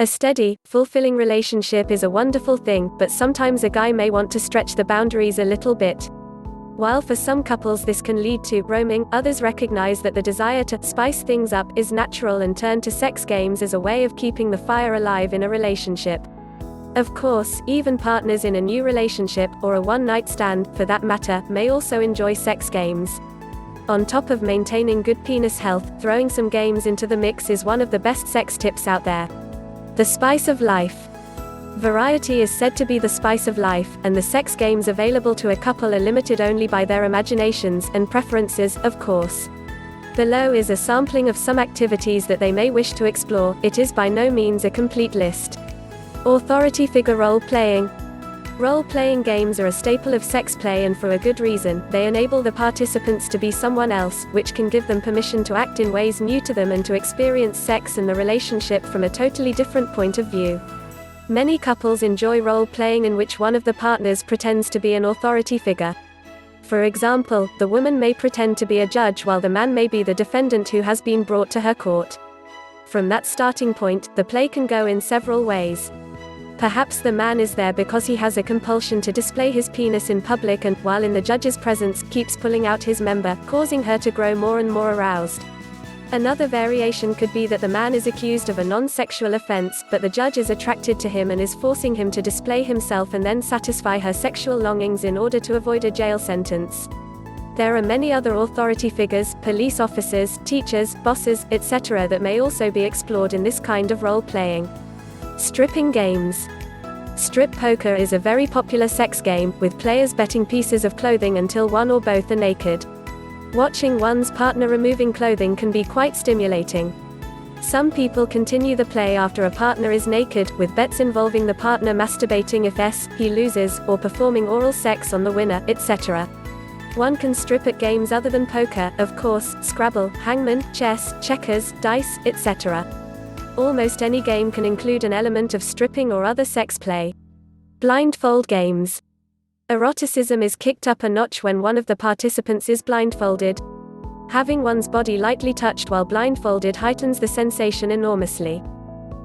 A steady, fulfilling relationship is a wonderful thing, but sometimes a guy may want to stretch the boundaries a little bit. While for some couples this can lead to roaming, others recognize that the desire to spice things up is natural and turn to sex games as a way of keeping the fire alive in a relationship. Of course, even partners in a new relationship, or a one-night stand, for that matter, may also enjoy sex games. On top of maintaining good penis health, throwing some games into the mix is one of the best sex tips out there. The spice of life. Variety is said to be the spice of life, and the sex games available to a couple are limited only by their imaginations and preferences, of course. Below is a sampling of some activities that they may wish to explore. It is by no means a complete list. Authority figure role-playing. Role-playing games are a staple of sex play, and for a good reason. They enable the participants to be someone else, which can give them permission to act in ways new to them and to experience sex and the relationship from a totally different point of view. Many couples enjoy role-playing in which one of the partners pretends to be an authority figure. For example, the woman may pretend to be a judge while the man may be the defendant who has been brought to her court. From that starting point, the play can go in several ways. Perhaps the man is there because he has a compulsion to display his penis in public and, while in the judge's presence, keeps pulling out his member, causing her to grow more and more aroused. Another variation could be that the man is accused of a non-sexual offense, but the judge is attracted to him and is forcing him to display himself and then satisfy her sexual longings in order to avoid a jail sentence. There are many other authority figures, police officers, teachers, bosses, etc. that may also be explored in this kind of role-playing. Stripping games. Strip poker is a very popular sex game, with players betting pieces of clothing until one or both are naked. Watching one's partner removing clothing can be quite stimulating. Some people continue the play after a partner is naked, with bets involving the partner masturbating if he loses, or performing oral sex on the winner, etc. One can strip at games other than poker, of course: Scrabble, hangman, chess, checkers, dice, etc. Almost any game can include an element of stripping or other sex play. Blindfold games. Eroticism is kicked up a notch when one of the participants is blindfolded. Having one's body lightly touched while blindfolded heightens the sensation enormously.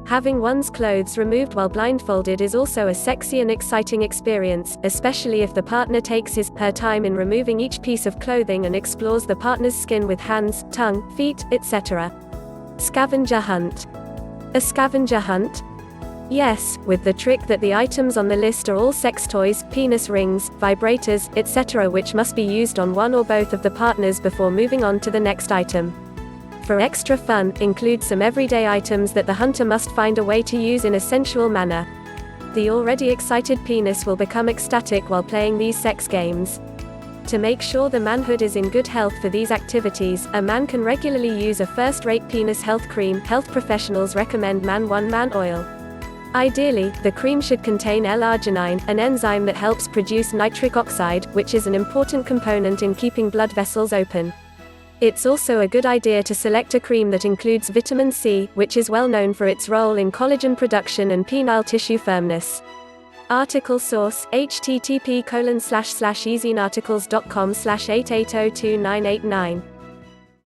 Having one's clothes removed while blindfolded is also a sexy and exciting experience, especially if the partner takes her time in removing each piece of clothing and explores the partner's skin with hands, tongue, feet, etc. Scavenger hunt. A scavenger hunt? Yes, with the trick that the items on the list are all sex toys, penis rings, vibrators, etc., which must be used on one or both of the partners before moving on to the next item. For extra fun, include some everyday items that the hunter must find a way to use in a sensual manner. The already excited penis will become ecstatic while playing these sex games. To make sure the manhood is in good health for these activities, a man can regularly use a first-rate penis health cream. Health professionals recommend man oil. Ideally, the cream should contain L-arginine, an enzyme that helps produce nitric oxide, which is an important component in keeping blood vessels open. It's also a good idea to select a cream that includes vitamin C, which is well known for its role in collagen production and penile tissue firmness. Article source: http://easyarticles.com/88022989